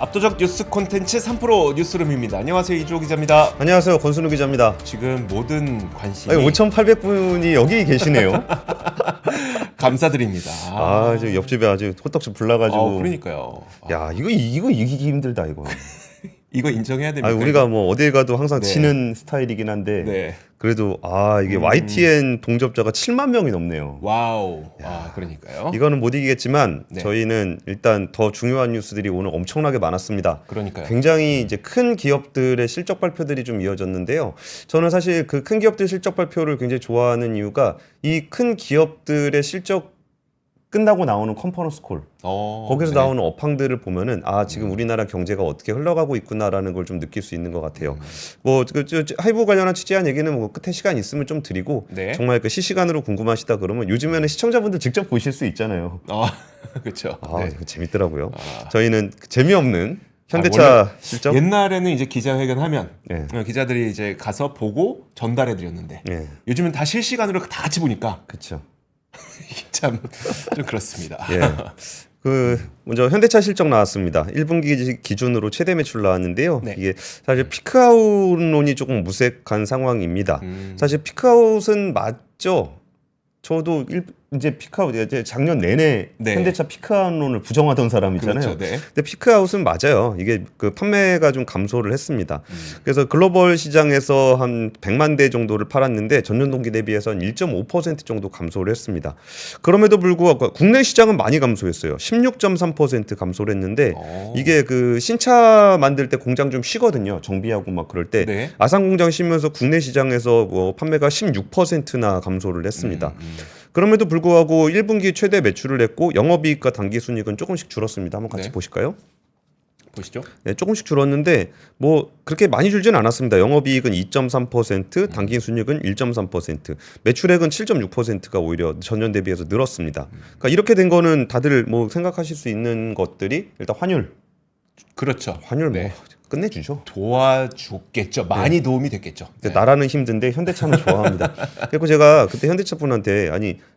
압도적 뉴스 콘텐츠 3프로 뉴스룸입니다. 안녕하세요, 이주호 기자입니다. 안녕하세요, 권순우 기자입니다. 지금 모든 관심이 5,800분이 여기 계시네요. 감사드립니다. 지금 옆집에 아주 호떡집 불나가지고. 그러니까요. 야, 이거 이기기 힘들다 이거. 이거 인정해야 됩니다. 우리가 뭐 어딜 가도 항상 네. 지는 스타일이긴 한데. 네. 그래도 이게 YTN 동접자가 7만 명이 넘네요. 와우. 그러니까요. 이거는 못 이기겠지만 네. 저희는 일단 더 중요한 뉴스들이 오늘 엄청나게 많았습니다. 그러니까요. 굉장히 이제 큰 기업들의 실적 발표들이 좀 이어졌는데요. 저는 사실 그 큰 기업들 실적 발표를 굉장히 좋아하는 이유가 이 큰 기업들의 실적 끝나고 나오는 컨퍼런스 콜 거기서 네. 나오는 업황들을 보면은 지금 우리나라 경제가 어떻게 흘러가고 있구나라는 걸 좀 느낄 수 있는 것 같아요. 하이브 관련한 취재한 얘기는 뭐 끝에 시간 있으면 좀 드리고 네. 정말 그 실시간으로 궁금하시다 그러면 요즘에는 시청자분들 직접 보실 수 있잖아요. 그렇죠. 이거 재밌더라고요. 저희는 재미없는 현대차 원래 실적. 옛날에는 이제 기자회견하면 네. 기자들이 이제 가서 보고 전달해 드렸는데 네. 요즘은 다 실시간으로 다 같이 보니까 그렇죠. 이게 참 좀 그렇습니다. 예. 먼저 현대차 실적 나왔습니다. 1분기 기준으로 최대 매출 나왔는데요. 네. 이게 사실 피크아웃론이 조금 무색한 상황입니다. 사실 피크아웃은 맞죠. 저도 이제 피크아웃 이제 작년 내내 네. 현대차 피크아웃론을 부정하던 사람이잖아요. 그렇죠. 네. 근데 피크아웃은 맞아요. 이게 그 판매가 좀 감소를 했습니다. 그래서 글로벌 시장에서 한 100만 대 정도를 팔았는데 전년 동기 대비해서 한 1.5% 정도 감소를 했습니다. 그럼에도 불구하고 국내 시장은 많이 감소했어요. 16.3% 감소를 했는데 이게 그 신차 만들 때 공장 좀 쉬거든요. 정비하고 막 그럴 때 네. 아산 공장 쉬면서 국내 시장에서 뭐 판매가 16%나 감소를 했습니다. 그럼에도 불구하고 1분기 최대 매출을 냈고 영업이익과 당기순이익은 조금씩 줄었습니다. 한번 같이 네. 보실까요? 보시죠. 네, 조금씩 줄었는데 뭐 그렇게 많이 줄지는 않았습니다. 영업이익은 2.3%, 당기순이익은 1.3%, 매출액은 7.6%가 오히려 전년 대비해서 늘었습니다. 그러니까 이렇게 된 거는 다들 뭐 생각하실 수 있는 것들이 일단 환율 그렇죠. 네. 뭐 끝내주죠. 도와줬겠죠. 많이 도움이 됐겠죠. 네. 나라는 힘든데 현대차는 좋아합니다. 그리고 제가 그때 현대차 분한테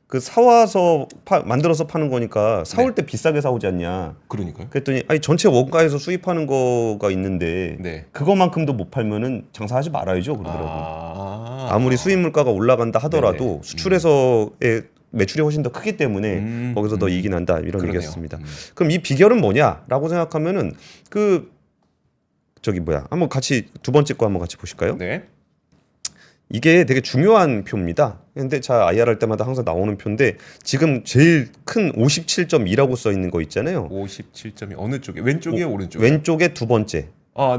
그 사와서 만들어서 파는 거니까 사올 때 비싸게 사오지 않냐. 그러니까요. 그랬더니 전체 원가에서 수입하는 거가 있는데 네. 그거만큼도 못 팔면은 장사하지 말아야죠 그러더라고요. 아무리 수입 물가가 올라간다 하더라도 네네. 수출에서의 매출이 훨씬 더 크기 때문에 거기서 더 이익이 난다 이런 그러네요. 얘기였습니다. 그럼 이 비결은 뭐냐라고 생각하면은 한번 같이 두 번째 거 한번 같이 보실까요? 네. 이게 되게 중요한 표입니다. 현대차 IR 할 때마다 항상 나오는 표인데 지금 제일 큰 57.2라고 써 있는 거 있잖아요. 57점이 어느 쪽에? 왼쪽이에요, 오른쪽에? 왼쪽에 두 번째.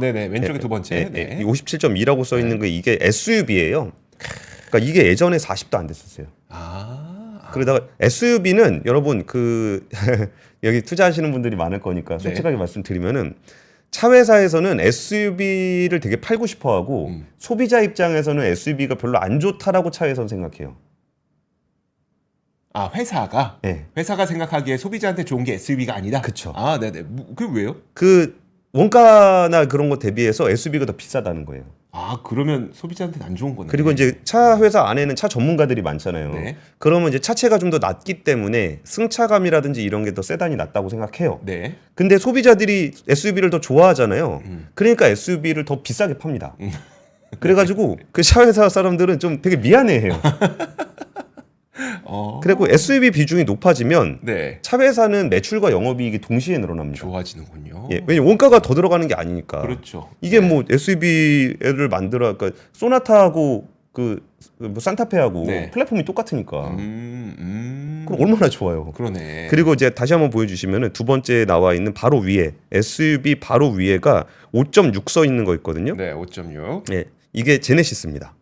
네네. 왼쪽에 두 번째. 네. 이 57.2라고 써 있는 거 이게 SUV예요. 그러니까 이게 예전에 40도 안 됐었어요. 그러다가 SUV는 여러분 여기 투자하시는 분들이 많을 거니까 솔직하게 말씀드리면은 차 회사에서는 SUV를 되게 팔고 싶어하고 소비자 입장에서는 SUV가 별로 안 좋다라고 차 회사는 생각해요. 회사가? 네. 회사가 생각하기에 소비자한테 좋은 게 SUV가 아니다? 그쵸. 네네. 그게 왜요? 원가나 그런 거 대비해서 SUV가 더 비싸다는 거예요. 그러면 소비자한테는 안 좋은 거네. 그리고 이제 차 회사 안에는 차 전문가들이 많잖아요. 네. 그러면 이제 차체가 좀 더 낮기 때문에 승차감이라든지 이런 게 더 세단이 낫다고 생각해요. 네. 근데 소비자들이 SUV를 더 좋아하잖아요. 그러니까 SUV를 더 비싸게 팝니다. 그래가지고 그 차 회사 사람들은 좀 되게 미안해해요. 그리고 SUV 비중이 높아지면 네. 차 회사는 매출과 영업이익이 동시에 늘어납니다. 좋아지는군요. 왜냐면 원가가 더 들어가는 게 아니니까. 그렇죠. 이게 뭐 SUV를 그러니까 소나타하고 뭐 산타페하고 네. 플랫폼이 똑같으니까. 그럼 그럼 얼마나 좋아요. 그러네. 그리고 이제 다시 한번 보여주시면은 두 번째 나와 있는 바로 위에 SUV 바로 위에가 5.6 써 있는 거 있거든요. 네, 5.6. 네, 이게 제네시스입니다.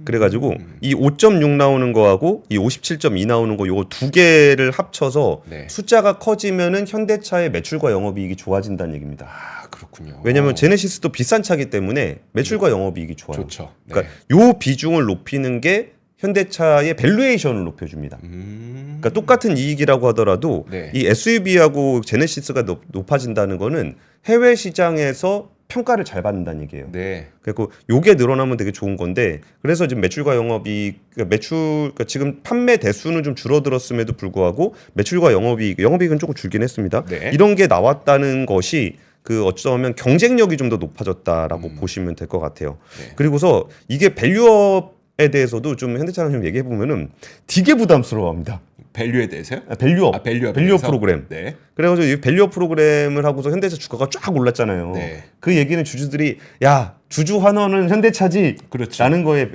그래가지고 이 5.6 나오는 거하고 이 57.2 나오는 거 요거 두 개를 합쳐서 네. 숫자가 커지면은 현대차의 매출과 영업이익이 좋아진다는 얘기입니다. 그렇군요. 왜냐하면 제네시스도 비싼 차기 때문에 매출과 영업이익이 좋아요. 좋죠. 네. 그러니까 요 비중을 높이는 게 현대차의 밸류에이션을 높여줍니다. 그러니까 똑같은 이익이라고 하더라도 네. 이 SUV하고 제네시스가 높아진다는 거는 해외 시장에서 평가를 잘 받는다는 얘기예요. 네. 그리고 요게 늘어나면 되게 좋은 건데 그래서 지금 매출과 영업이익 그러니까 지금 판매 대수는 좀 줄어들었음에도 불구하고 매출과 영업이익은 조금 줄긴 했습니다. 네. 이런 게 나왔다는 것이 그 어쩌면 경쟁력이 좀 더 높아졌다라고 보시면 될 것 같아요. 네. 그리고서 이게 밸류업에 대해서도 좀 현대차랑 좀 얘기해 보면은 되게 부담스러워합니다. 밸류에 대해서요? 밸류업, 밸류업 프로그램. 네. 그래가지고 이 밸류업 프로그램을 하고서 현대차 주가가 쫙 올랐잖아요. 네. 그 얘기는 주주들이 야 주주 환원은 현대차지 그렇죠. 라는 거에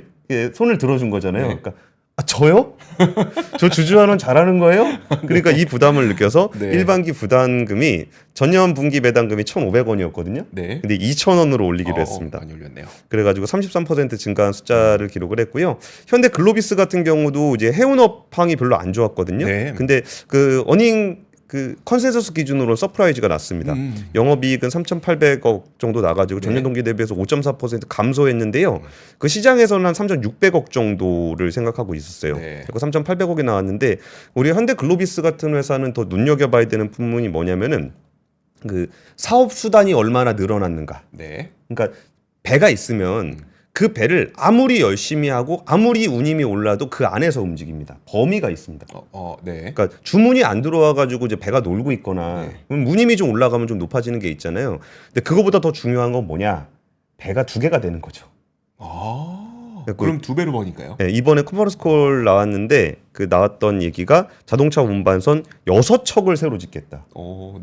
손을 들어준 거잖아요. 네. 그러니까 저요? 저 주주 환원 잘하는 거예요? 그러니까 이 부담을 느껴서 네. 일반기 부담금이 전년 분기 배당금이 1,500원이었거든요. 네. 근데 2,000원으로 올리기로 했습니다. 많이 올렸네요. 그래가지고 33% 증가한 숫자를 기록을 했고요. 현대 글로비스 같은 경우도 이제 해운업황이 별로 안 좋았거든요. 네. 근데 그 어닝 그 컨센서스 기준으로 서프라이즈가 났습니다. 영업이익은 3,800억 정도 나가지고 전년 동기 대비해서 5.4% 감소했는데요. 그 시장에서는 한 3,600억 정도를 생각하고 있었어요. 네. 그리고 3,800억이 나왔는데 우리 현대 글로비스 같은 회사는 더 눈여겨봐야 되는 부분이 뭐냐면은 그 사업 수단이 얼마나 늘어났는가. 네. 그러니까 배가 있으면 그 배를 아무리 열심히 하고 아무리 운임이 올라도 그 안에서 움직입니다. 범위가 있습니다. 네. 그러니까 주문이 안 들어와 가지고 이제 배가 놀고 있거나 네. 그럼 운임이 좀 올라가면 좀 높아지는 게 있잖아요. 근데 그거보다 더 중요한 건 뭐냐? 배가 두 개가 되는 거죠. 그럼 두 배로 버니까요? 네, 이번에 컨퍼런스 콜 나왔는데 그 나왔던 얘기가 자동차 운반선 6척을 새로 짓겠다.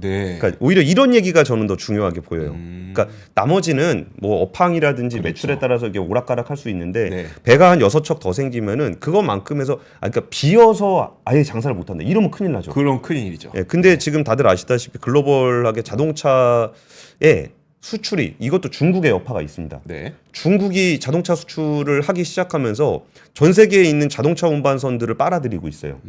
네. 그러니까 오히려 이런 얘기가 저는 더 중요하게 보여요. 그러니까 나머지는 뭐 업황이라든지 그렇죠. 매출에 따라서 이게 오락가락할 수 있는데 네. 배가 한 6척 더 생기면은 그것만큼에서 그러니까 비어서 아예 장사를 못 한다. 이러면 큰일 나죠. 그럼 큰일이죠. 예, 근데 지금 다들 아시다시피 글로벌하게 자동차의 수출이 이것도 중국의 여파가 있습니다. 네. 중국이 자동차 수출을 하기 시작하면서 전 세계에 있는 자동차 운반선들을 빨아들이고 있어요.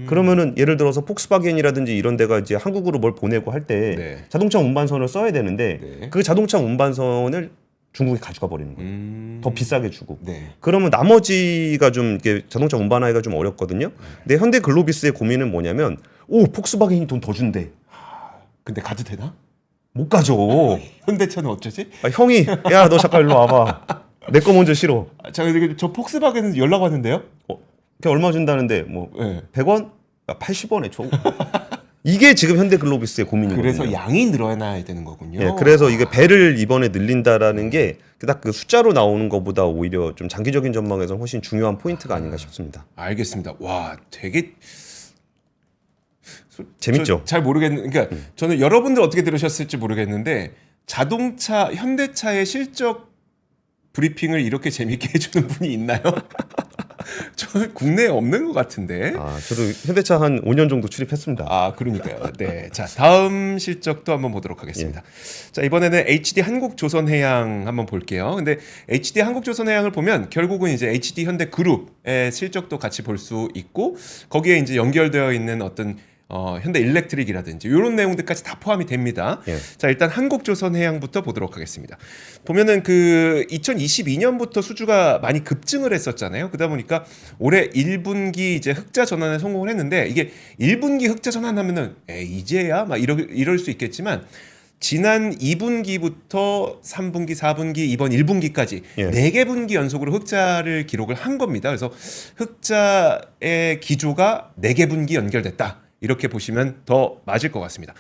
그러면은 예를 들어서 폭스바겐이라든지 이런 데가 이제 한국으로 뭘 보내고 할 때 네. 자동차 운반선을 써야 되는데 네. 그 자동차 운반선을 중국이 가져가 버리는 거예요. 더 비싸게 주고. 네. 그러면 나머지가 좀 이렇게 자동차 운반하기가 좀 어렵거든요. 근데 현대 글로비스의 고민은 뭐냐면 폭스바겐이 돈 더 준대. 근데 가도 되나? 못 가져. 현대차는 어쩌지? 형이 야 너 잠깐 일로 와봐. 내 거 먼저 실어. 저 폭스바겐은 연락 왔는데요? 걔 얼마 준다는데 뭐 네. 100원? 80원에 줘. 이게 지금 현대 글로비스의 고민이거든요. 그래서 양이 늘어나야 되는 거군요. 예, 그래서 이게 배를 이번에 늘린다라는 게 딱 그 숫자로 나오는 것보다 오히려 좀 장기적인 전망에서 훨씬 중요한 포인트가 아닌가 싶습니다. 알겠습니다. 와, 되게 재밌죠? 잘 모르겠는. 그러니까 저는 여러분들 어떻게 들으셨을지 모르겠는데 자동차 현대차의 실적 브리핑을 이렇게 재밌게 해주는 분이 있나요? 저는 국내에 없는 것 같은데. 저도 현대차 한 5년 정도 출입했습니다. 그러니까요. 네. 자, 다음 실적도 한번 보도록 하겠습니다. 자, 이번에는 HD 한국조선해양 한번 볼게요. 근데 HD 한국조선해양을 보면 결국은 이제 HD 현대 그룹의 실적도 같이 볼 수 있고 거기에 이제 연결되어 있는 어떤 현대 일렉트릭이라든지 이런 내용들까지 다 포함이 됩니다. 예. 자, 일단 한국조선해양부터 보도록 하겠습니다. 보면은 그 2022년부터 수주가 많이 급증을 했었잖아요. 그러다 보니까 올해 1분기 이제 흑자 전환에 성공을 했는데 이게 1분기 흑자 전환하면은 이제야 막 이럴 수 있겠지만 지난 2분기부터 3분기, 4분기, 이번 1분기까지 예. 4개 분기 연속으로 흑자를 기록을 한 겁니다. 그래서 흑자의 기조가 4개 분기 연결됐다. 이렇게 보시면 더 맞을 것 같습니다.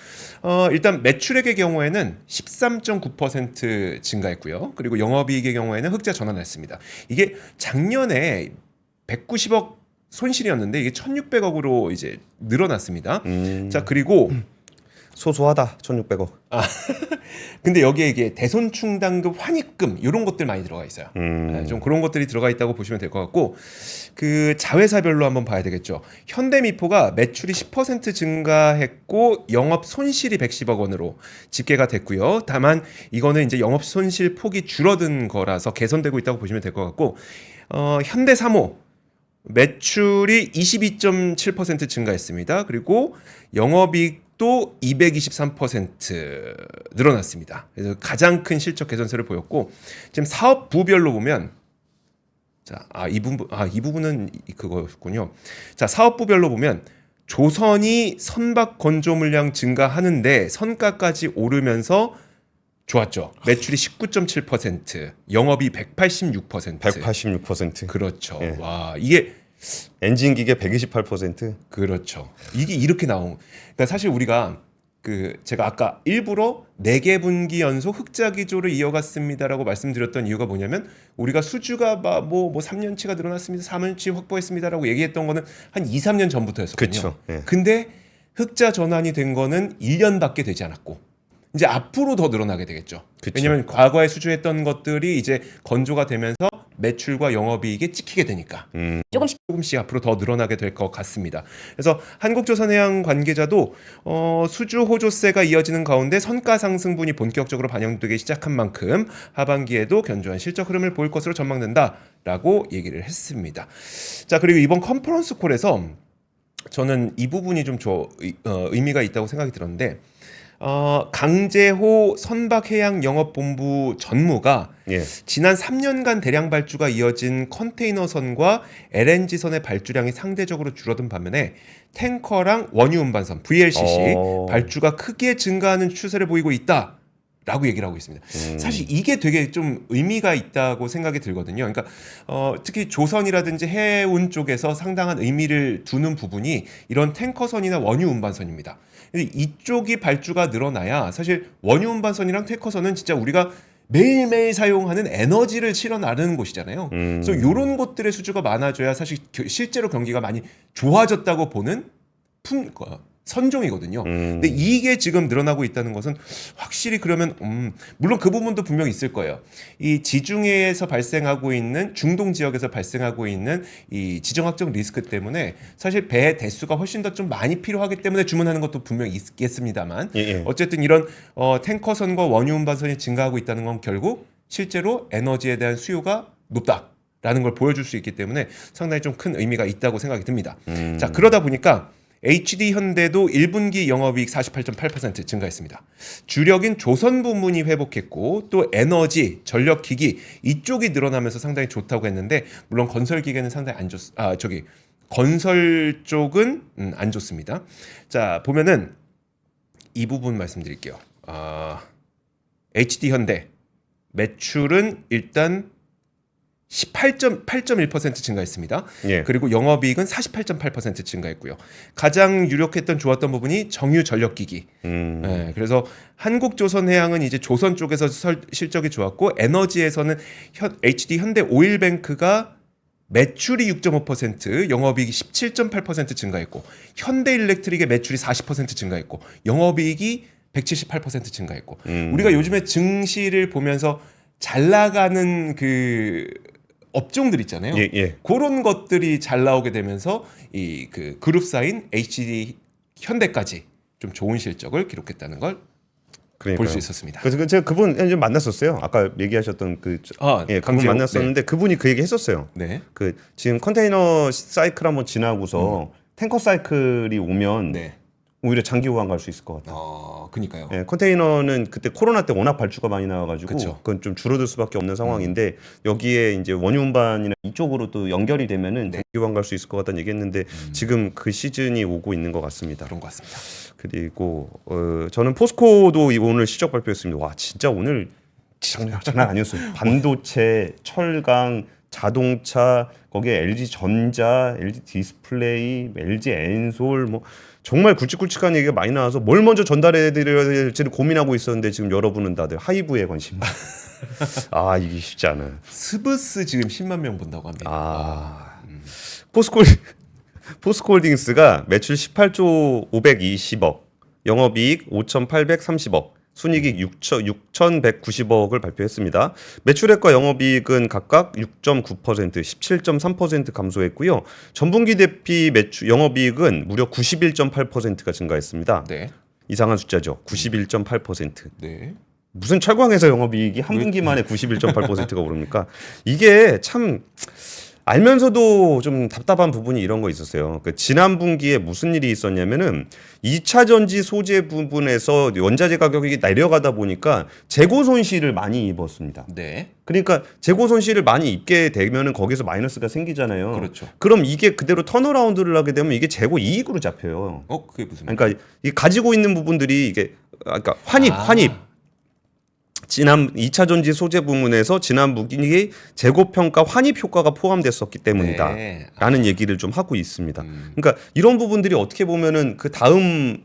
일단 매출액의 경우에는 13.9% 증가했고요. 그리고 영업이익의 경우에는 흑자 전환했습니다. 이게 작년에 190억 손실이었는데 이게 1,600억으로 이제 늘어났습니다. 자, 그리고 소소하다. 1,600억. 근데 여기에 이게 대손충당금, 환입금 이런 것들 많이 들어가 있어요. 좀 그런 것들이 들어가 있다고 보시면 될 것 같고 그 자회사별로 한번 봐야 되겠죠. 현대미포가 매출이 10% 증가했고 영업 손실이 110억 원으로 집계가 됐고요. 다만 이거는 이제 영업 손실 폭이 줄어든 거라서 개선되고 있다고 보시면 될 것 같고 현대사모 매출이 22.7% 증가했습니다. 그리고 영업이익도 223% 늘어났습니다. 그래서 가장 큰 실적 개선세를 보였고 지금 사업부별로 보면 이 부분은 그거였군요. 자, 사업부별로 보면 조선이 선박 건조 물량 증가하는데 선가까지 오르면서 좋았죠. 매출이 19.7%, 영업이 186%. 186%. 그렇죠. 예. 와, 이게 엔진 기계 128%. 그렇죠. 이게 이렇게 나온. 그러니까 사실 우리가 제가 아까 일부러 4개 분기 연속 흑자 기조를 이어갔습니다라고 말씀드렸던 이유가 뭐냐면 우리가 수주가 뭐 3년치가 늘어났습니다. 3년치 확보했습니다라고 얘기했던 거는 한 2, 3년 전부터였거든요. 그렇죠. 예. 근데 흑자 전환이 된 거는 1년밖에 되지 않았고 이제 앞으로 더 늘어나게 되겠죠. 그쵸. 왜냐하면 과거에 수주했던 것들이 이제 건조가 되면서 매출과 영업이익에 찍히게 되니까 조금씩 앞으로 더 늘어나게 될 것 같습니다. 그래서 한국조선해양 관계자도 수주 호조세가 이어지는 가운데 선가 상승분이 본격적으로 반영되기 시작한 만큼 하반기에도 견조한 실적 흐름을 보일 것으로 전망된다라고 얘기를 했습니다. 자, 그리고 이번 컨퍼런스 콜에서 저는 이 부분이 좀 의미가 있다고 생각이 들었는데 강재호 선박해양영업본부 전무가 예. 지난 3년간 대량 발주가 이어진 컨테이너선과 LNG선의 발주량이 상대적으로 줄어든 반면에 탱커랑 원유 운반선 VLCC 발주가 크게 증가하는 추세를 보이고 있다. 라고 얘기를 하고 있습니다. 사실 이게 되게 좀 의미가 있다고 생각이 들거든요. 그러니까 특히 조선이라든지 해운 쪽에서 상당한 의미를 두는 부분이 이런 탱커선이나 원유 운반선입니다. 이쪽이 발주가 늘어나야 사실 원유 운반선이랑 탱커선은 진짜 우리가 매일매일 사용하는 에너지를 실어 나르는 곳이잖아요. 그래서 이런 것들의 수주가 많아져야 사실 실제로 경기가 많이 좋아졌다고 보는 선종이거든요. 근데 이게 지금 늘어나고 있다는 것은 확실히 그러면 물론 그 부분도 분명히 있을 거예요. 이 지중해에서 발생하고 있는 중동 지역에서 발생하고 있는 이 지정학적 리스크 때문에 사실 배 대수가 훨씬 더 좀 많이 필요하기 때문에 주문하는 것도 분명히 있겠습니다만 예. 어쨌든 이런 탱커선과 원유 운반선이 증가하고 있다는 건 결국 실제로 에너지에 대한 수요가 높다라는 걸 보여줄 수 있기 때문에 상당히 좀 큰 의미가 있다고 생각이 듭니다. 자, 그러다 보니까 HD 현대도 1분기 영업이익 48.8% 증가했습니다. 주력인 조선 부문이 회복했고 또 에너지, 전력기기 이쪽이 늘어나면서 상당히 좋다고 했는데 물론 건설기계는 상당히 안 건설 쪽은 안 좋습니다. 자, 보면은 이 부분 말씀드릴게요. HD 현대 매출은 일단 8.1% 증가했습니다. 예. 그리고 영업이익은 48.8% 증가했고요. 가장 유력했던 좋았던 부분이 정유 전력기기. 네, 그래서 한국조선해양은 이제 조선 쪽에서 실적이 좋았고 에너지에서는 HD 현대 오일뱅크가 매출이 6.5%, 영업이익이 17.8% 증가했고 현대일렉트릭의 매출이 40% 증가했고 영업이익이 178% 증가했고 우리가 요즘에 증시를 보면서 잘 나가는 업종들 있잖아요. 예. 그런 것들이 잘 나오게 되면서 이 그룹사인 HD 현대까지 좀 좋은 실적을 기록했다는 걸 볼 수 있었습니다. 그래서 제가 그분 좀 만났었어요. 아까 얘기하셨던 그분 강재호? 만났었는데 그분이 그 얘기 했었어요. 네. 지금 컨테이너 사이클 한번 지나고서 탱커 사이클이 오면 네. 오히려 장기 호황 갈 수 있을 것 같아요. 그니까요. 예, 컨테이너는 그때 코로나 때 워낙 발주가 많이 나와가지고 그쵸. 그건 좀 줄어들 수밖에 없는 상황인데 여기에 이제 원유 운반이나 이쪽으로 또 연결이 되면은 장기 호황 갈 수 있을 것 같다는 얘기했는데 지금 그 시즌이 오고 있는 것 같습니다. 그런 것 같습니다. 그리고 저는 포스코도 오늘 실적 발표했습니다. 와 진짜 오늘 장난 아니었어요. 반도체, 철강, 자동차, 거기에 LG 전자, LG 디스플레이, LG 엔솔 뭐 정말 굵직굵직한 얘기가 많이 나와서 뭘 먼저 전달해 드려야 될지를 고민하고 있었는데 지금 여러분은 다들 하이브에 관심. 이게 쉽지 않아요. 스브스 지금 10만 명 본다고 합니다. 포스코홀딩스가 매출 18조 520억, 영업이익 5,830억, 순이익 6,190억을 발표했습니다. 매출액과 영업이익은 각각 6.9%, 17.3% 감소했고요. 전분기 대비 영업이익은 무려 91.8%가 증가했습니다. 네. 이상한 숫자죠. 91.8%. 네. 무슨 철광에서 영업이익이 한 분기 만에 91.8%가 오릅니까? 이게 참 알면서도 좀 답답한 부분이 이런 거 있었어요. 지난 분기에 무슨 일이 있었냐면은 2차 전지 소재 부분에서 원자재 가격이 내려가다 보니까 재고 손실을 많이 입었습니다. 네. 그러니까 재고 손실을 많이 입게 되면은 거기서 마이너스가 생기잖아요. 그렇죠. 그럼 이게 그대로 턴어라운드를 하게 되면 이게 재고 이익으로 잡혀요. 그게 무슨? 그러니까 이 가지고 있는 부분들이 이게 환입 지난 2차 전지 소재 부문에서 지난 무기 재고 평가 환입 효과가 포함됐었기 때문이다. 네. 라는 얘기를 좀 하고 있습니다. 그러니까 이런 부분들이 어떻게 보면은 그 다음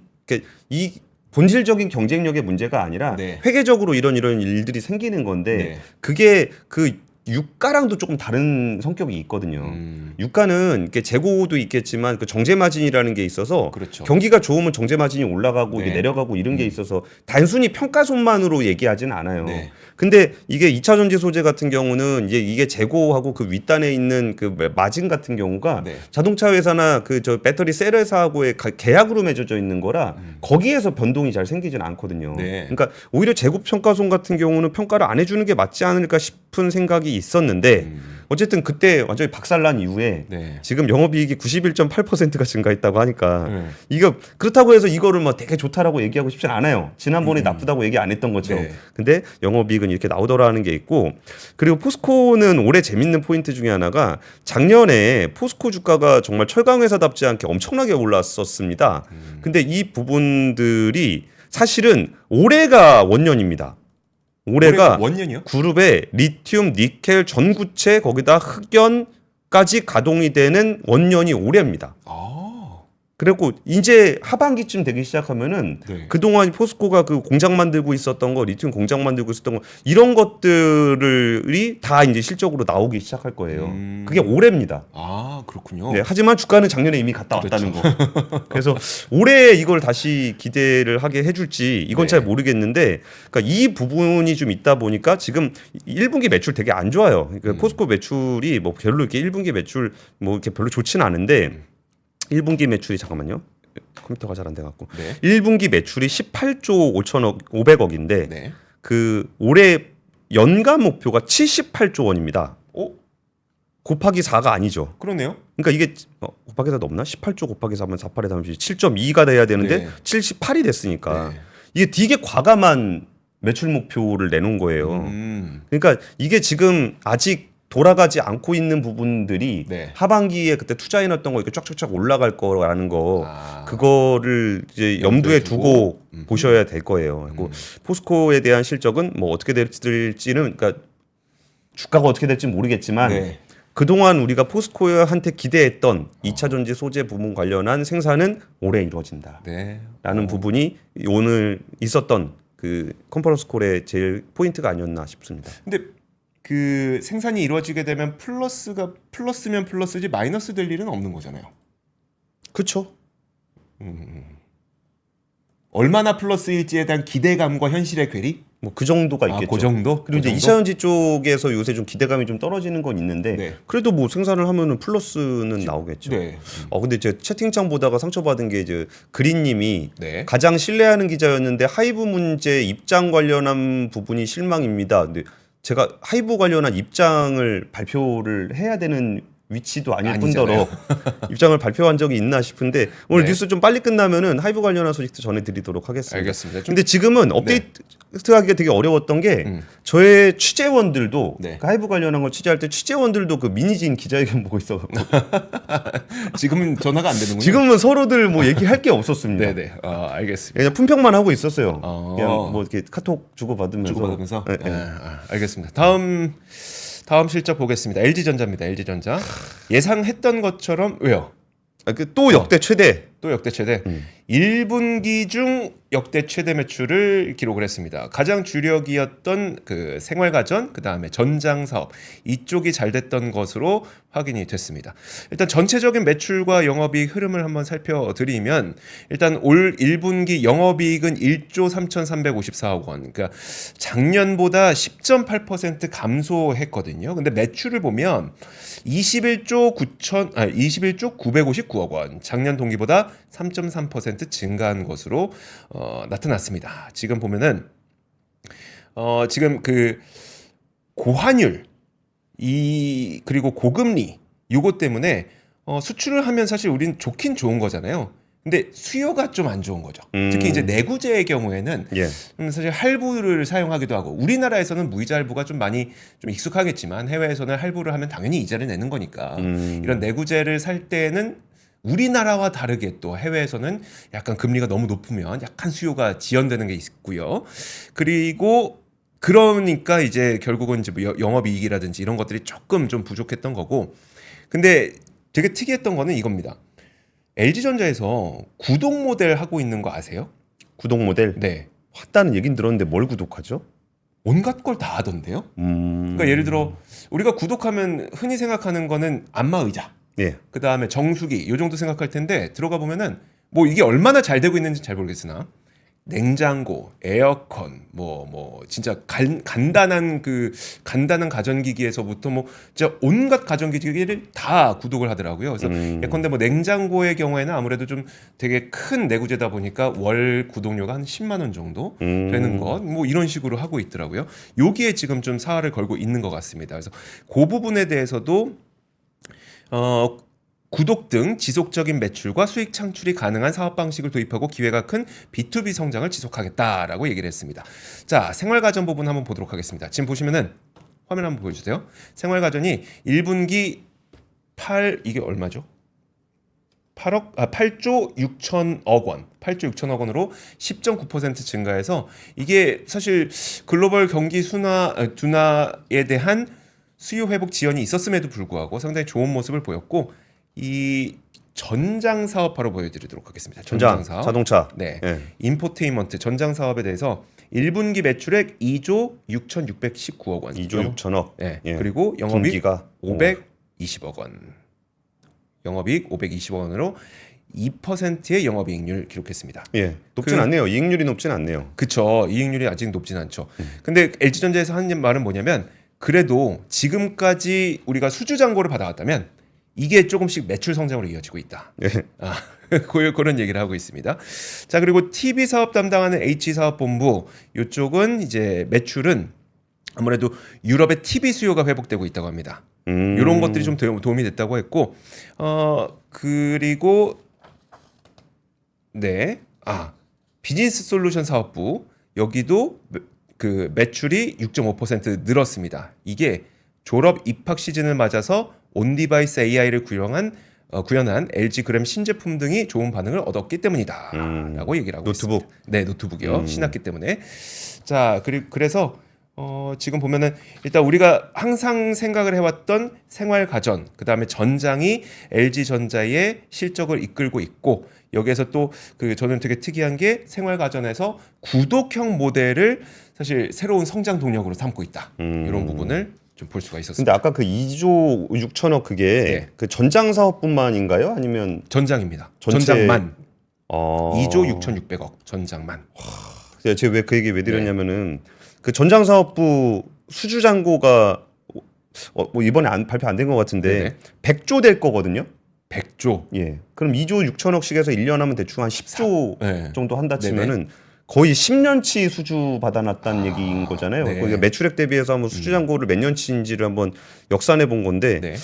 이 본질적인 경쟁력의 문제가 아니라 네. 회계적으로 이런 일들이 생기는 건데 네. 그게 그 유가랑도 조금 다른 성격이 있거든요. 유가는 이렇게 재고도 있겠지만 그 정제 마진이라는 게 있어서 그렇죠. 경기가 좋으면 정제 마진이 올라가고 네. 이게 내려가고 이런 게 있어서 단순히 평가손만으로 얘기하지는 않아요. 네. 근데 이게 2차 전지 소재 같은 경우는 이제 이게 재고하고 그 윗단에 있는 그 마진 같은 경우가 네. 자동차 회사나 그 저 배터리 셀 회사하고의 계약으로 맺어져 있는 거라 거기에서 변동이 잘 생기진 않거든요. 네. 그러니까 오히려 재고 평가손 같은 경우는 평가를 안 해주는 게 맞지 않을까 싶은 생각이 있었는데 어쨌든 그때 완전히 박살난 이후에 네. 지금 영업이익이 91.8%가 증가했다고 하니까 네. 이거 그렇다고 해서 이거를 뭐 되게 좋다라고 얘기하고 싶진 않아요. 지난번에 나쁘다고 얘기 안 했던 것처럼. 네. 근데 영업이익은 이렇게 나오더라는 게 있고 그리고 포스코는 올해 재밌는 포인트 중에 하나가 작년에 포스코 주가가 정말 철강 회사답지 않게 엄청나게 올랐었습니다. 근데 이 부분들이 사실은 올해가 원년입니다. 올해가 원년이요? 그룹에 리튬, 니켈, 전구체 거기다 흑연까지 가동이 되는 원년이 올해입니다. 아. 그리고 이제 하반기쯤 되기 시작하면은 네. 그동안 포스코가 그 공장 만들고 있었던 거, 리튬 공장 만들고 있었던 거 이런 것들이 다 이제 실적으로 나오기 시작할 거예요. 그게 올해입니다. 아, 그렇군요. 네, 하지만 주가는 작년에 이미 갔다 왔다는 거. 그래서 올해 이걸 다시 기대를 하게 해줄지 이건 네. 잘 모르겠는데, 그러니까 이 부분이 좀 있다 보니까 지금 1분기 매출 되게 안 좋아요. 그러니까 포스코 매출이 뭐 별로 이렇게 1분기 매출 뭐 이렇게 별로 좋지는 않은데 1분기 매출이 잠깐만요. 컴퓨터가 잘 안 돼 갖고. 네. 1분기 매출이 18조 500억인데 네. 그 올해 연간 목표가 78조 원입니다. 어? 곱하기 4가 아니죠. 그러네요. 그러니까 이게 곱하기 4 넘나? 18조 곱하기 4면 48에 담으면 7.2가 돼야 되는데 네. 78이 됐으니까 네. 이게 되게 과감한 매출 목표를 내놓은 거예요. 그러니까 이게 지금 아직 돌아가지 않고 있는 부분들이 네. 하반기에 그때 투자해놨던 거 이렇게 쫙쫙쫙 올라갈 거라는 거 아. 그거를 이제 염두에 두고 두고. 보셔야 될 거예요. 그리고 포스코에 대한 실적은 뭐 어떻게 될지는 그러니까 주가가 어떻게 될지 모르겠지만 네. 그동안 우리가 포스코한테 기대했던 2차 전지 소재 부문 관련한 생산은 올해 이루어진다. 네. 라는 부분이 오늘 있었던 그 컨퍼런스 콜의 제일 포인트가 아니었나 싶습니다. 근데 그 생산이 이루어지게 되면 플러스면 플러스지 마이너스 될 일은 없는 거잖아요. 그렇죠. 얼마나 플러스일지에 대한 기대감과 현실의 괴리? 뭐 그 정도가 있겠죠. 그 정도? 그리고 이제 2차 전지 쪽에서 요새 좀 기대감이 좀 떨어지는 건 있는데 네. 그래도 뭐 생산을 하면은 플러스는 나오겠죠. 네. 근데 제 채팅창 보다가 상처받은 게 이제 그린님이 네. 가장 신뢰하는 기자였는데 하이브 문제 입장 관련한 부분이 실망입니다. 근데 제가 하이브 관련한 입장을 발표를 해야 되는 위치도 아닐 아니잖아요. 뿐더러 입장을 발표한 적이 있나 싶은데 오늘 네. 뉴스 좀 빨리 끝나면은 하이브 관련한 소식도 전해드리도록 하겠습니다. 알겠습니다. 좀- 근데 지금은 업데이트하기가 되게 어려웠던 게 저의 취재원들도 네. 그 하이브 관련한 걸 취재할 때 취재원들도 그 미니진 기자회견 보고 있어갖고 지금은 전화가 안 되는군요. 지금은 서로들 뭐 얘기할 게 없었습니다. 네네. 알겠습니다. 그냥 품평만 하고 있었어요. 어. 그냥 뭐 이렇게 카톡 주고받으면서. 주고받으면서. 네, 네. 알겠습니다. 다음 실적 보겠습니다. LG전자입니다. LG전자 예상했던 것처럼 왜요? 또 역대 최대. 또 역대 최대. 1분기 중 역대 최대 매출을 기록을 했습니다. 가장 주력이었던 그 생활가전, 그 다음에 전장 사업 이쪽이 잘 됐던 것으로 확인이 됐습니다. 일단 전체적인 매출과 영업이익 흐름을 한번 살펴드리면 일단 올 1분기 영업이익은 1조 3,354억 원. 그러니까 작년보다 10.8% 감소했거든요. 근데 매출을 보면 21조 959억 원. 작년 동기보다 3.3% 증가한 것으로 나타났습니다. 지금 보면은 지금 그 고환율 그리고 고금리 요것 때문에 수출을 하면 사실 우린 좋긴 좋은 거잖아요. 근데 수요가 좀 안 좋은 거죠. 특히 이제 내구재의 경우에는 예. 사실 할부를 사용하기도 하고 우리나라에서는 무이자 할부가 좀 많이 좀 익숙하겠지만 해외에서는 할부를 하면 당연히 이자를 내는 거니까 이런 내구재를 살 때는 우리나라와 다르게 또 해외에서는 약간 금리가 너무 높으면 약간 수요가 지연되는 게 있고요. 그리고 그러니까 이제 결국은 이제 뭐 영업이익이라든지 이런 것들이 조금 좀 부족했던 거고. 근데 되게 특이했던 거는 이겁니다. LG전자에서 구독 모델 하고 있는 거 아세요? 구독 모델 네. 했다는 얘긴 들었는데 뭘 구독하죠? 온갖 걸 다 하던데요. 그러니까 예를 들어 우리가 구독하면 흔히 생각하는 거는 안마의자, 예. 그 다음에 정수기 요 정도 생각할 텐데 들어가 보면은 뭐 이게 얼마나 잘 되고 있는지 잘 모르겠으나 냉장고, 에어컨, 뭐 진짜 간단한 가전기기에서부터 뭐 진짜 온갖 가전기기를 다 구독을 하더라고요. 그래서 예컨대 뭐 냉장고의 경우에는 아무래도 좀 되게 큰 내구재다 보니까 월 구독료가 한 10만 원 정도 되는 것, 뭐 이런 식으로 하고 있더라고요. 여기에 지금 좀 사활을 걸고 있는 것 같습니다. 그래서 그 부분에 대해서도 구독 등 지속적인 매출과 수익 창출이 가능한 사업 방식을 도입하고 기회가 큰 B2B 성장을 지속하겠다라고 얘기를 했습니다. 자, 생활가전 부분 한번 보도록 하겠습니다. 지금 보시면은 화면 한번 보여주세요. 생활가전이 1분기 이게 얼마죠? 8조 6천억 원, 8조 6천억 원으로 10.9% 증가해서 이게 사실 글로벌 경기 둔화에 대한 수요 회복 지연이 있었음에도 불구하고 상당히 좋은 모습을 보였고 이 전장 사업 바로 보여드리도록 하겠습니다. 전장 사업, 자동차. 네, 예. 인포테인먼트 전장 사업에 대해서 1분기 매출액 2조 6,619억 원, 2조 6천억. 네, 예. 그리고 영업이익 분기가 520억 원, 영업이익 520억 원으로 2%의 영업이익률 기록했습니다. 예. 높진 않네요. 이익률이 높진 않네요. 그쵸. 이익률이 아직 높진 않죠. 근데 LG전자에서 하는 말은 뭐냐면 그래도 지금까지 우리가 수주잔고를 받아왔다면 이게 조금씩 매출 성장으로 이어지고 있다. 예. 그런 얘기를 하고 있습니다. 자, 그리고 TV 사업 담당하는 H사업본부 이쪽은 이제 매출은 아무래도 유럽의 TV 수요가 회복되고 있다고 합니다. 이런 것들이 좀 도움이 됐다고 했고, 그리고 네, 비즈니스 솔루션 사업부 여기도 그 매출이 6.5% 늘었습니다. 이게 졸업 입학 시즌을 맞아서 온디바이스 AI를 구현한 LG 그램 신제품 등이 좋은 반응을 얻었기 때문이다라고 얘기를 하고 노트북. 있습니다. 네, 노트북이요. 신났기 때문에. 자, 그래서 지금 보면은 일단 우리가 항상 생각을 해왔던 생활 가전, 그 다음에 전장이 LG 전자의 실적을 이끌고 있고 여기에서 또 저는 되게 특이한 게 생활 가전에서 구독형 모델을 사실 새로운 성장 동력으로 삼고 있다. 이런 부분을 좀 볼 수가 있었습니다. 근데 아까 그 2조 6천억 그게 네. 그 전장 사업뿐만인가요? 아니면 전장입니다. 전체- 전장만 2조 2조 6,600억 전장만. 제가 왜 그 얘기 왜 네. 드렸냐면은 그 전장 사업부 수주 잔고가 뭐 이번에 발표 안 된 것 같은데 네네. 100조 될 거거든요. 100조. 예. 그럼 2조 6천억씩에서 1년 하면 대충 한 10조 네. 정도 한다 치면은 거의 10년치 수주 받아놨다는 얘기인 거잖아요. 네. 그러니까 매출액 대비해서 한번 수주 잔고를 몇 년치인지를 한번 역산해 본 건데 네.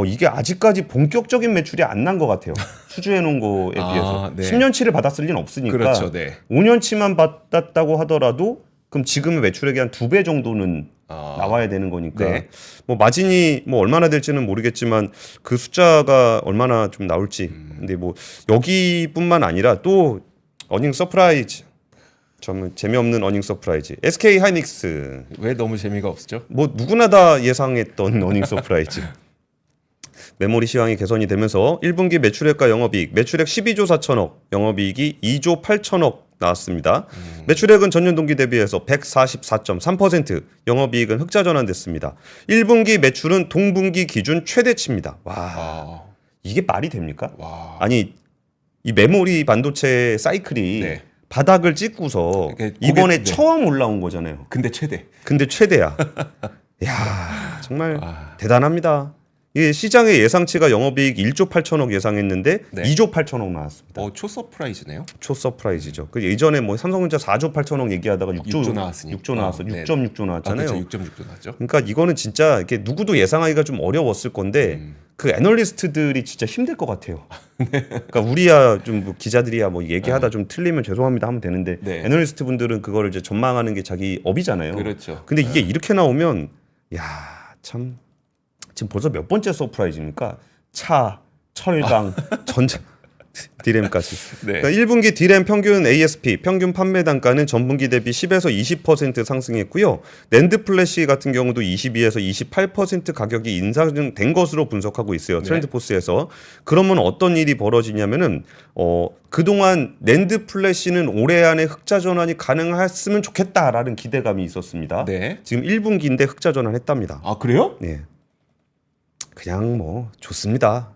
이게 아직까지 본격적인 매출이 안 난 것 같아요. 수주해 놓은 거에 비해서 네. 10년치를 받았을 리는 없으니까 그렇죠. 네. 5년치만 받았다고 하더라도 그럼 지금의 매출액의 한 2배 정도는 아. 나와야 되는 거니까 네. 뭐 마진이 뭐 얼마나 될지는 모르겠지만 그 숫자가 얼마나 좀 나올지 근데 뭐 여기뿐만 아니라 또 어닝 서프라이즈 정말 재미없는 어닝 서프라이즈 SK 하이닉스 왜 너무 재미가 없었죠? 뭐 누구나 다 예상했던 어닝 서프라이즈 메모리 시황이 개선이 되면서 1분기 매출액과 영업이익 매출액 12조 4천억 영업이익이 2조 8천억 나왔습니다. 매출액은 전년 동기 대비해서 144.3% 영업이익은 흑자 전환됐습니다. 1분기 매출은 동분기 기준 최대치입니다. 와 이게 말이 됩니까? 와. 아니 이 메모리 반도체 사이클이 네. 바닥을 찍고서 그러니까 이번에 네. 처음 올라온 거잖아요. 근데 최대. 근데 최대야. 야 정말 아. 대단합니다. 이 시장의 예상치가 영업이익 1조 8천억 예상했는데 네. 2조 8천억 나왔습니다. 초 서프라이즈네요. 초 서프라이즈죠. 그 예전에 뭐 삼성전자 4조 8천억 얘기하다가 6조 나왔으니까. 6조 나왔어. 네. 6.6조 나왔잖아요. 그렇죠. 6.6조 나왔죠. 그러니까 이거는 진짜 이렇게 누구도 예상하기가 좀 어려웠을 건데 그 애널리스트들이 진짜 힘들 것 같아요. 그러니까 우리야 좀 뭐 기자들이야 뭐 얘기하다 좀 틀리면 죄송합니다 하면 되는데 네. 애널리스트 분들은 그거를 이제 전망하는 게 자기 업이잖아요. 그렇죠. 근데 이게 이렇게 나오면 야 참 지금 벌써 몇 번째 서프라이즈입니까? 차, 철강, 전자 디램까지. 네. 그러니까 1분기 디램 평균 ASP 평균 판매 단가는 전분기 대비 10에서 20% 상승했고요. 낸드 플래시 같은 경우도 22에서 28% 가격이 인상된 것으로 분석하고 있어요. 트렌드포스에서. 그러면 어떤 일이 벌어지냐면은 그동안 낸드 플래시는 올해 안에 흑자 전환이 가능했으면 좋겠다라는 기대감이 있었습니다. 네. 지금 1분기인데 흑자 전환했답니다. 아 그래요? 네. 그냥 뭐 좋습니다.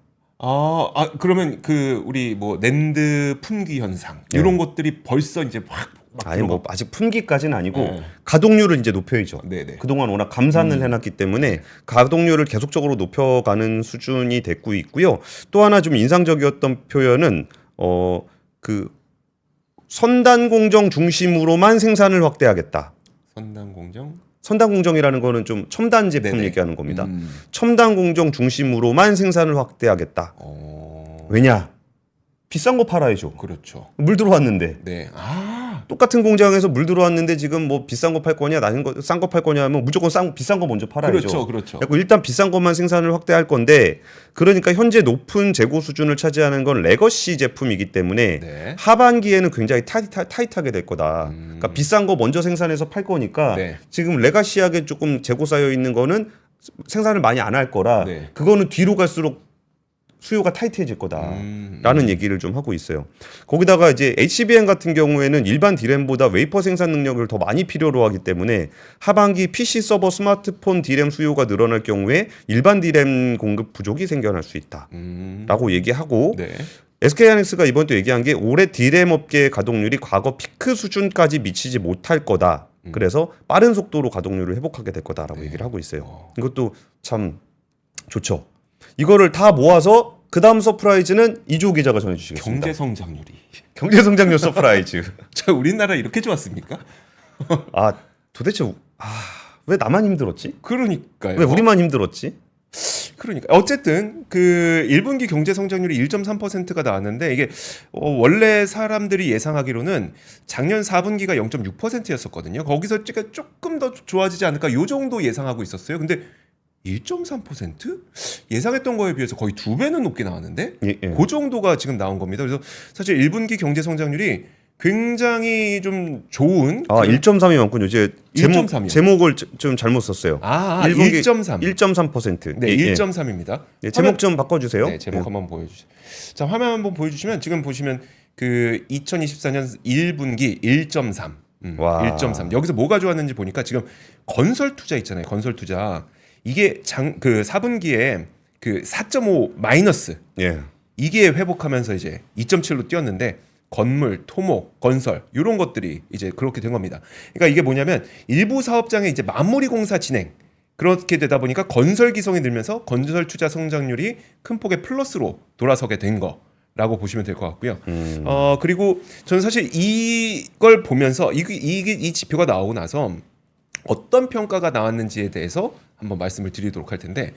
그러면 그 우리 뭐 낸드 품귀 현상 네. 이런 것들이 벌써 이제 확 아니 뭐 아직 품기까지는 아니고 네. 가동률을 이제 높여야죠. 네네. 그동안 워낙 감산을 해놨기 때문에 가동률을 계속적으로 높여가는 수준이 됐고 있고요. 또 하나 좀 인상적이었던 표현은 그 선단 공정 중심으로만 생산을 확대하겠다. 선단 공정. 선단 공정이라는 거는 좀 첨단 제품 네네. 얘기하는 겁니다. 첨단 공정 중심으로만 생산을 확대하겠다. 왜냐? 비싼 거 팔아야죠. 그렇죠. 물 들어왔는데. 네. 똑같은 공장에서 물 들어왔는데 지금 뭐 비싼 거 팔 거냐, 싼 거 팔 거냐 하면 무조건 비싼 거 먼저 팔아야죠. 그렇죠, 그렇죠. 그래서 일단 비싼 것만 생산을 확대할 건데, 그러니까 현재 높은 재고 수준을 차지하는 건 레거시 제품이기 때문에 네. 하반기에는 굉장히 타이트하게 될 거다. 그러니까 비싼 거 먼저 생산해서 팔 거니까 네. 지금 레거시하게 조금 재고 쌓여 있는 거는 생산을 많이 안 할 거라 네. 그거는 뒤로 갈수록 수요가 타이트해질 거다라는 얘기를 좀 하고 있어요. 거기다가 이제 HBM 같은 경우에는 일반 디램보다 웨이퍼 생산 능력을 더 많이 필요로 하기 때문에 하반기 PC 서버 스마트폰 디램 수요가 늘어날 경우에 일반 디램 공급 부족이 생겨날 수 있다라고 얘기하고 네. SK하이닉스가 이번 또 얘기한 게 올해 디램 업계의 가동률이 과거 피크 수준까지 미치지 못할 거다. 그래서 빠른 속도로 가동률을 회복하게 될 거다라고 얘기를 하고 있어요. 이것도 참 좋죠. 이거를 다 모아서 그 다음 서프라이즈는 이주호 기자가 전해주시겠습니다. 경제 성장률이. 경제 성장률 서프라이즈. 자, 우리나라 이렇게 좋았습니까? 도대체 왜 나만 힘들었지? 그러니까요. 왜 우리만 힘들었지? 그러니까 어쨌든 그 1분기 경제 성장률이 1.3%가 나왔는데 이게 원래 사람들이 예상하기로는 작년 4분기가 0.6%였었거든요. 거기서 조금 더 좋아지지 않을까 요 정도 예상하고 있었어요. 근데 1.3%? 예상했던 거에 비해서 거의 2배는 높게 나왔는데 예. 그 정도가 지금 나온 겁니다. 그래서 사실 1분기 경제 성장률이 굉장히 좀 좋은 1.3이 많군요. 이제 1.3 이요. 제목을 좀 잘못 썼어요. 1분기 1.3. 1.3%. 네, 1.3입니다. 네, 제목 좀 바꿔주세요. 네, 제목 한번 보여주세요. 자, 화면 한번 보여주시면 지금 보시면 그 2024년 1분기 1.3. 와. 1.3. 여기서 뭐가 좋았는지 보니까 지금 건설 투자 있잖아요. 건설 투자. 이게 그 4분기에 그 4.5 마이너스. 예. 이게 회복하면서 이제 2.7로 뛰었는데 건물, 토목, 건설 이런 것들이 이제 그렇게 된 겁니다. 그러니까 이게 뭐냐면 일부 사업장의 이제 마무리 공사 진행 그렇게 되다 보니까 건설 기성이 늘면서 건설 투자 성장률이 큰 폭의 플러스로 돌아서게 된 거라고 보시면 될 것 같고요. 그리고 저는 사실 이걸 보면서 이 지표가 나오고 나서 어떤 평가가 나왔는지에 대해서 한번 말씀을 드리도록 할 텐데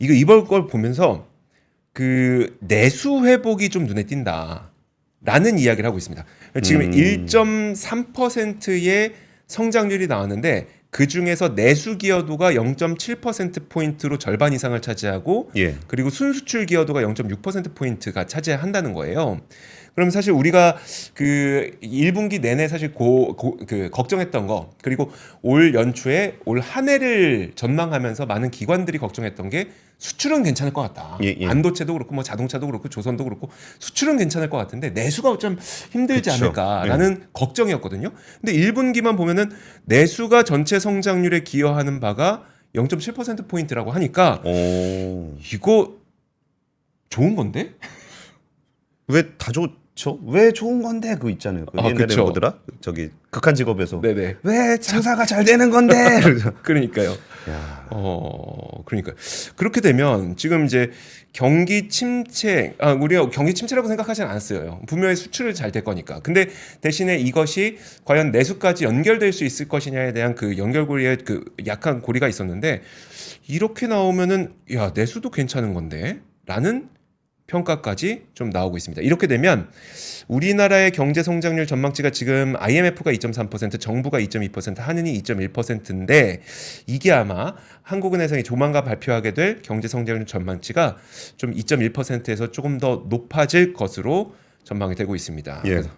이번 걸 보면서 그 내수 회복이 좀 눈에 띈다라는 이야기를 하고 있습니다. 지금 1.3%의 성장률이 나왔는데 그 중에서 내수 기여도가 0.7% 포인트로 절반 이상을 차지하고 예. 그리고 순수출 기여도가 0.6% 포인트가 차지한다는 거예요. 그럼 사실 우리가 그 1분기 내내 사실 그 걱정했던 거 그리고 올 연초에 올 한 해를 전망하면서 많은 기관들이 걱정했던 게 수출은 괜찮을 것 같다. 예. 반도체도 그렇고 뭐 자동차도 그렇고 조선도 그렇고 수출은 괜찮을 것 같은데 내수가 좀 힘들지 그쵸. 않을까라는 걱정이었거든요. 근데 1분기만 보면은 내수가 전체 성장률에 기여하는 바가 0.7% 포인트라고 하니까 이거 좋은 건데? 왜 다 좋죠? 왜 좋은 건데 그거 있잖아요. 옛날에 그쵸. 뭐더라? 저기 극한 직업에서 네네. 왜 장사가 잘 되는 건데? 그러니까요. 야. 그러니까 그렇게 되면 지금 이제 경기 침체, 우리가 경기 침체라고 생각하지는 않았어요. 분명히 수출을 잘 될 거니까. 근데 대신에 이것이 과연 내수까지 연결될 수 있을 것이냐에 대한 그 연결고리의 그 약한 고리가 있었는데 이렇게 나오면은 야 내수도 괜찮은 건데라는 평가까지 좀 나오고 있습니다. 이렇게 되면 우리나라의 경제 성장률 전망치가 지금 IMF가 2.3%, 정부가 2.2%, 한은이 2.1%인데 이게 아마 한국은행이 조만간 발표하게 될 경제 성장률 전망치가 좀 2.1%에서 조금 더 높아질 것으로 전망이 되고 있습니다. 예. 그래서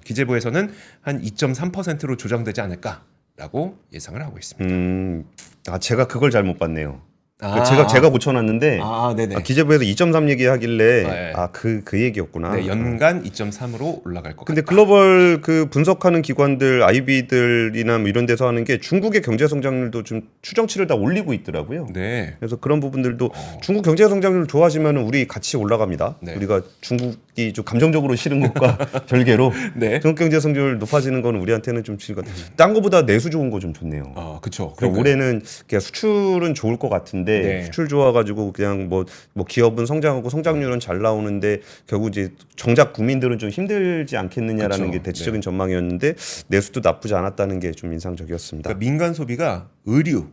기재부에서는 한 2.3%로 조정되지 않을까라고 예상을 하고 있습니다. 제가 그걸 잘못 봤네요. 아. 제가 고쳐놨는데 네네. 기재부에서 2.3 얘기하길래 네. 그 얘기였구나. 네, 연간 2.3으로 올라갈 것 근데 같다. 글로벌 그 분석하는 기관들 IB들이나 뭐 이런 데서 하는 게 중국의 경제 성장률도 좀 추정치를 다 올리고 있더라고요. 네. 그래서 그런 부분들도 중국 경제 성장률 좋아지면 우리 같이 올라갑니다. 네. 우리가 중국이 좀 감정적으로 싫은 것과 별개로 네. 중국 경제 성장률 높아지는 건 우리한테는 좀 지금 딴 거보다 내수 좋은 거 좀 좋네요. 그렇죠. 그러니까 올해는 그냥 수출은 좋을 것 같은데 네. 수출 좋아가지고 그냥 뭐 기업은 성장하고 성장률은 잘 나오는데 결국 이제 정작 국민들은 좀 힘들지 않겠느냐라는 그쵸. 게 대체적인 네. 전망이었는데 내수도 나쁘지 않았다는 게 좀 인상적이었습니다. 그러니까 민간 소비가 의류,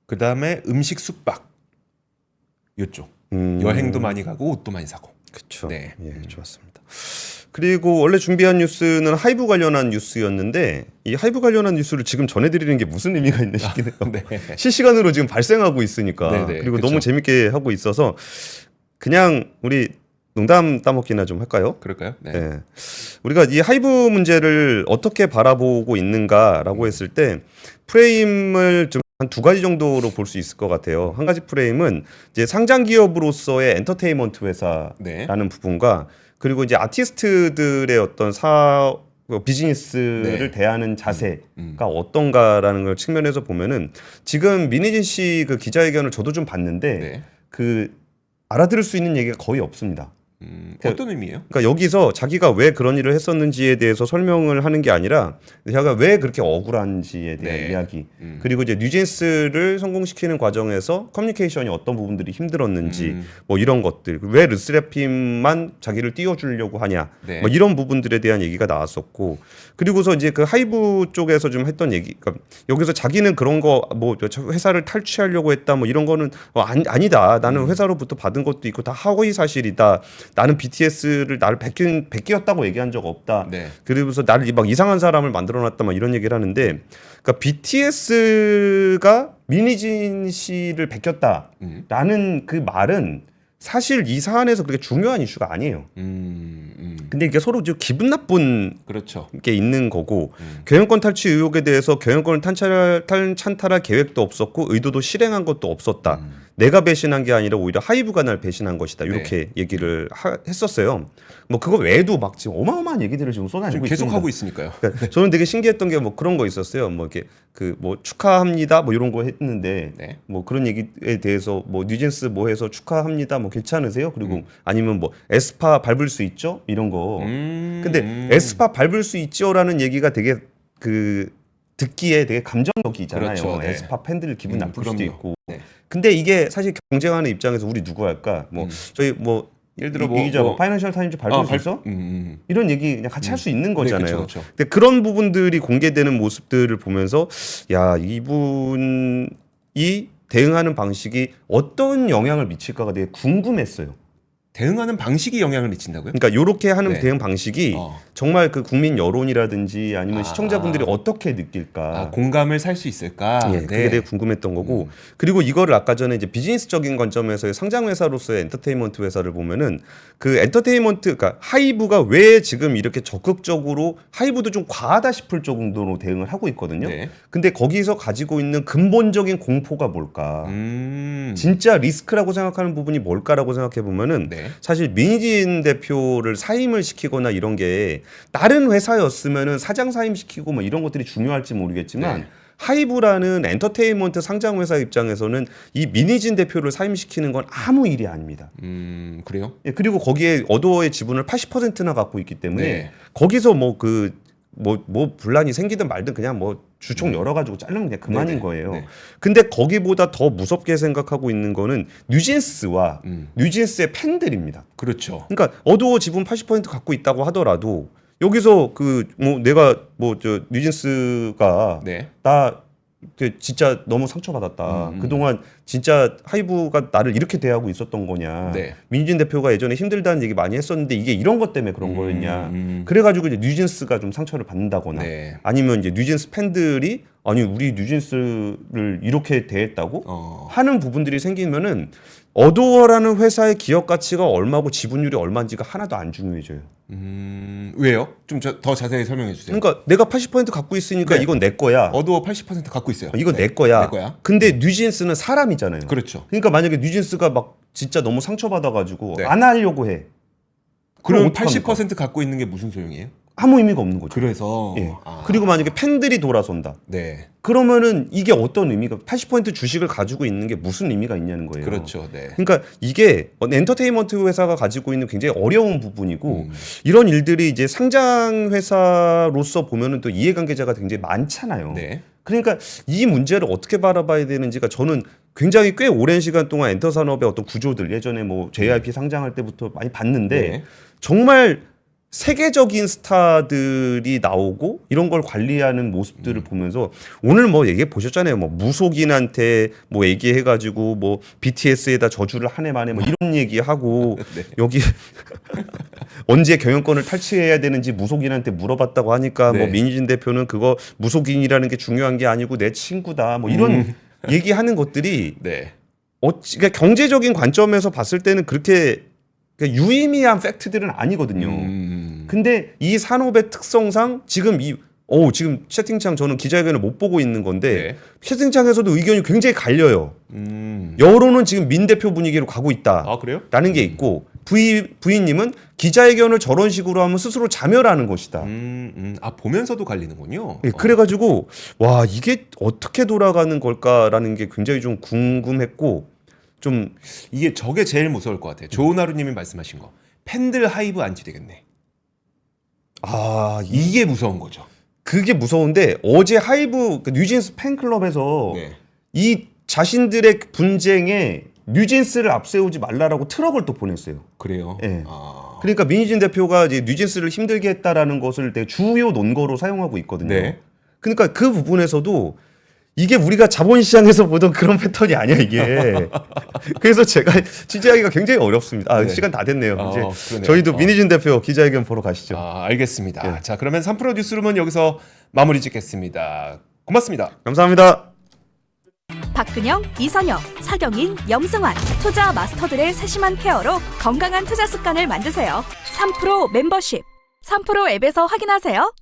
그 다음에 음식, 숙박 이쪽 여행도 많이 가고 옷도 많이 사고. 그렇죠. 네. 예, 좋았습니다. 그리고 원래 준비한 뉴스는 하이브 관련한 뉴스였는데 이 하이브 관련한 뉴스를 지금 전해드리는 게 무슨 의미가 있나 싶긴 해요. 네. 실시간으로 지금 발생하고 있으니까 네네, 그리고 그쵸. 너무 재밌게 하고 있어서 그냥 우리 농담 따먹기나 좀 할까요? 그럴까요? 네. 네. 우리가 이 하이브 문제를 어떻게 바라보고 있는가라고 했을 때 프레임을 좀 한 두 가지 정도로 볼 수 있을 것 같아요. 한 가지 프레임은 이제 상장 기업으로서의 엔터테인먼트 회사라는 네. 부분과 그리고 이제 아티스트들의 어떤 비즈니스를 네. 대하는 자세가 어떤가라는 걸 측면에서 보면은 지금 민희진 씨 그 기자회견을 저도 좀 봤는데 네. 그 알아들을 수 있는 얘기가 거의 없습니다. 어떤 의미예요? 그러니까 여기서 자기가 왜 그런 일을 했었는지에 대해서 설명을 하는 게 아니라 자기가 왜 그렇게 억울한지에 대한 네. 이야기 그리고 이제 뉴진스를 성공시키는 과정에서 커뮤니케이션이 어떤 부분들이 힘들었는지 뭐 이런 것들 왜 르스레핌만 자기를 띄워주려고 하냐 네. 뭐 이런 부분들에 대한 얘기가 나왔었고 그리고서 이제 그 하이브 쪽에서 좀 했던 얘기 그러니까 여기서 자기는 그런 거 뭐 회사를 탈취하려고 했다 뭐 이런 거는 아니다 나는 회사로부터 받은 것도 있고 다 허위 사실이다 나는 BTS를 나를 베끼었다고 얘기한 적 없다. 네. 그러면서 나를 막 이상한 사람을 만들어놨다 막 이런 얘기를 하는데, 그러니까 BTS가 민희진 씨를 베꼈다라는 그 말은 사실 이 사안에서 그렇게 중요한 이슈가 아니에요. 근데 이게 서로 좀 기분 나쁜 그렇죠. 게 있는 거고 경영권 탈취 의혹에 대해서 경영권을 찬탈할 계획도 없었고 의도도 실행한 것도 없었다. 내가 배신한 게 아니라 오히려 하이브가 날 배신한 것이다. 이렇게 얘기를 했었어요. 뭐 그거 외에도 막 지금 어마어마한 얘기들을 지금 쏟아내고 계속 있습니다. 하고 있으니까요. 그러니까 저는 되게 신기했던 게 뭐 그런 거 있었어요. 뭐 이렇게 그 뭐 축하합니다 뭐 이런 거 했는데 네. 뭐 그런 얘기에 대해서 뭐 뉴진스 뭐 해서 축하합니다 뭐 괜찮으세요? 그리고 아니면 뭐 에스파 밟을 수 있죠? 이런 거. 근데 에스파 밟을 수 있죠라는 얘기가 되게 그 듣기에 되게 감정적이잖아요. 그렇죠, 네. 에스파 팬들 기분 나쁠 수도 그럼요. 있고. 네. 근데 이게 사실 경쟁하는 입장에서 우리 누구 할까? 뭐 저희 뭐 예를 들어 이 기자 뭐 파이낸셜 타임즈 밟을 수 있어? 이런 얘기 그냥 같이 할 수 있는 거잖아요. 네, 그쵸. 근데 그런 부분들이 공개되는 모습들을 보면서 야 이분이 대응하는 방식이 어떤 영향을 미칠까가 되게 궁금했어요. 대응하는 방식이 영향을 미친다고요? 그러니까 이렇게 하는 네. 대응 방식이 정말 그 국민 여론이라든지 아니면 시청자분들이 어떻게 느낄까? 공감을 살 수 있을까? 예, 그게 되게 궁금했던 거고 그리고 이거를 아까 전에 이제 비즈니스적인 관점에서의 상장 회사로서의 엔터테인먼트 회사를 보면은 그 엔터테인먼트 그러니까 하이브가 왜 지금 이렇게 적극적으로 하이브도 좀 과하다 싶을 정도로 대응을 하고 있거든요. 네. 근데 거기서 가지고 있는 근본적인 공포가 뭘까? 진짜 리스크라고 생각하는 부분이 뭘까라고 생각해 보면은 네. 사실 민희진 대표를 사임을 시키거나 이런 게 다른 회사였으면은 사장 사임시키고 뭐 이런 것들이 중요할지 모르겠지만 네. 하이브라는 엔터테인먼트 상장 회사 입장에서는 이 민희진 대표를 사임시키는 건 아무 일이 아닙니다. 그래요? 예, 그리고 거기에 어도어의 지분을 80%나 갖고 있기 때문에 네. 거기서 뭐 분란이 생기든 말든 그냥 뭐 주총 열어가지고 자르면 그냥 그만인 네네. 거예요. 네. 근데 거기보다 더 무섭게 생각하고 있는 거는 뉴진스와 뉴진스의 팬들입니다. 그렇죠. 그러니까 어도어 지분 80% 갖고 있다고 하더라도 여기서 그 뭐 내가 뭐 저 뉴진스가 네. 나 진짜 너무 상처받았다. 그동안 진짜 하이브가 나를 이렇게 대하고 있었던 거냐. 네. 민진 대표가 예전에 힘들다는 얘기 많이 했었는데 이게 이런 것 때문에 그런 거였냐. 그래가지고 이제 뉴진스가 좀 상처를 받는다거나 네. 아니면 이제 뉴진스 팬들이 아니 우리 뉴진스를 이렇게 대했다고 하는 부분들이 생기면은 어도어라는 회사의 기업 가치가 얼마고 지분율이 얼마인지가 하나도 안 중요해져요. 왜요? 좀 더 자세히 설명해 주세요. 그러니까 내가 80% 갖고 있으니까 네. 이건 내 거야. 어두워 80% 갖고 있어요. 이건 네. 내 거야. 내 거야. 근데 뉴진스는 사람이잖아요. 그렇죠. 그러니까 만약에 뉴진스가 막 진짜 너무 상처받아가지고 네. 안 하려고 해. 그럼 어떡합니까? 80% 갖고 있는 게 무슨 소용이에요? 아무 의미가 없는 거죠. 그래서 예. 그리고 만약에 팬들이 돌아선다. 네. 그러면은 이게 어떤 의미가 80% 주식을 가지고 있는 게 무슨 의미가 있냐는 거예요. 그렇죠. 네. 그러니까 이게 엔터테인먼트 회사가 가지고 있는 굉장히 어려운 부분이고 이런 일들이 이제 상장 회사로서 보면은 또 이해관계자가 굉장히 많잖아요. 네. 그러니까 이 문제를 어떻게 바라봐야 되는지가 저는 굉장히 꽤 오랜 시간 동안 엔터 산업의 어떤 구조들 예전에 뭐 JYP 상장할 때부터 많이 봤는데 네. 정말 세계적인 스타들이 나오고 이런 걸 관리하는 모습들을 보면서 오늘 뭐 얘기해 보셨잖아요. 뭐 무속인한테 뭐 얘기해가지고 뭐 BTS에다 저주를 한 해 만에 뭐 이런 얘기하고 네. 여기 언제 경영권을 탈취해야 되는지 무속인한테 물어봤다고 하니까 네. 뭐 민진 대표는 그거 무속인이라는 게 중요한 게 아니고 내 친구다 뭐 이런 얘기하는 것들이 네. 그러니까 경제적인 관점에서 봤을 때는 그렇게 그러니까 유의미한 팩트들은 아니거든요. 근데 이 산업의 특성상 지금 지금 채팅창 저는 기자회견을 못 보고 있는 건데 네. 채팅창에서도 의견이 굉장히 갈려요. 여론은 지금 민 대표 분위기로 가고 있다. 아, 그래요? 라는 게 있고 부인님은 기자회견을 저런 식으로 하면 스스로 자멸하는 것이다. 아, 보면서도 갈리는군요. 예, 그래가지고 와 이게 어떻게 돌아가는 걸까라는 게 굉장히 좀 궁금했고 좀 이게 저게 제일 무서울 것 같아요. 조은 하루님이 말씀하신 거. 팬들 하이브 안치되겠네. 이게 무서운 거죠. 그게 무서운데 어제 하이브 뉴진스 팬클럽에서 네. 이 자신들의 분쟁에 뉴진스를 앞세우지 말라라고 트럭을 또 보냈어요. 그래요. 예. 그러니까 민희진 대표가 이제 뉴진스를 힘들게 했다라는 것을 되게 주요 논거로 사용하고 있거든요. 네. 그러니까 그 부분에서도 이게 우리가 자본시장에서 보던 그런 패턴이 아니야 이게. 그래서 제가 취재하기가 굉장히 어렵습니다. 네. 시간 다 됐네요. 이제 그러네요. 저희도 민희진 대표 기자회견 보러 가시죠. 알겠습니다. 예. 자, 그러면 3프로 뉴스룸은 여기서 마무리 짓겠습니다. 고맙습니다. 감사합니다. 박근영, 이선영, 사경인, 염승환 투자 마스터들의 세심한 케어로 건강한 투자 습관을 만드세요. 3프로 멤버십 3프로 앱에서 확인하세요.